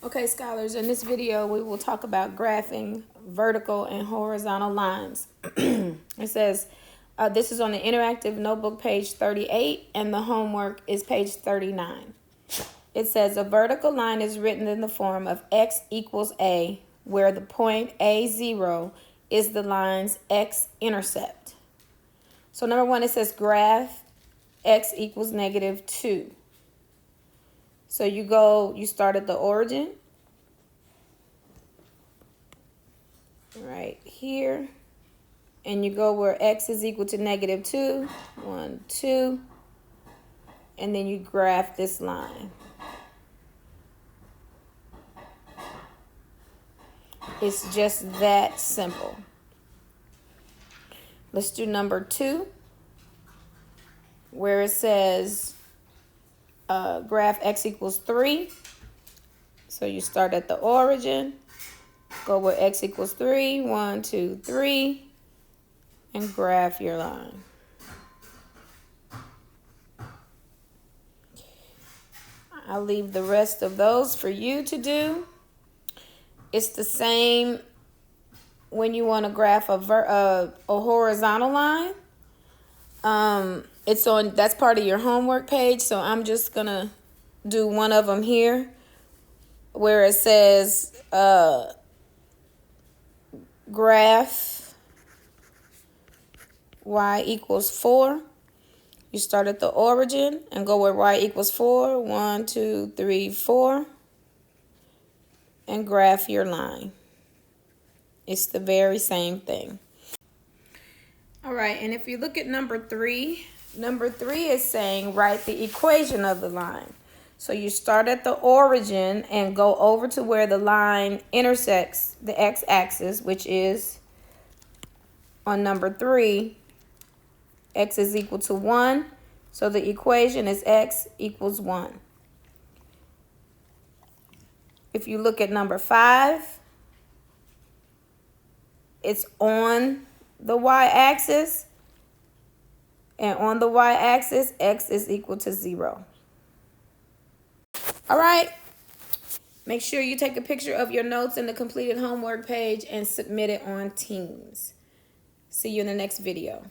Okay, scholars, in this video, we will talk about graphing vertical and horizontal lines. It says, this is on the interactive notebook page 38, and the homework is page 39. It says, a vertical line is written in the form of x equals a, where the point A0 is the line's x-intercept. So number one, it says graph x equals -2. So you start at the origin, right here, and you go where x is equal to -2, 1, 2, and then you graph this line. It's just that simple. Let's do number 2, where it says graph x equals 3. So you start at the origin, go where x equals 3, 1, 2, 3, and graph your line. I'll leave the rest of those for you to do. It's the same when you want to graph a horizontal line. That's part of your homework page, so I'm just gonna do one of them here where it says graph y equals 4. You start at the origin and go where y equals 4, 1, 2, 3, 4, and graph your line. It's the very same thing. All right, and if you look at number 3 is saying write the equation of the line. So you start at the origin and go over to where the line intersects the x-axis, which is on number 3, x is equal to 1. So the equation is x equals 1. If you look at number 5, it's on the y-axis, and on the y-axis, x is equal to 0. All right, make sure you take a picture of your notes and the completed homework page and submit it on Teams. See you in the next video.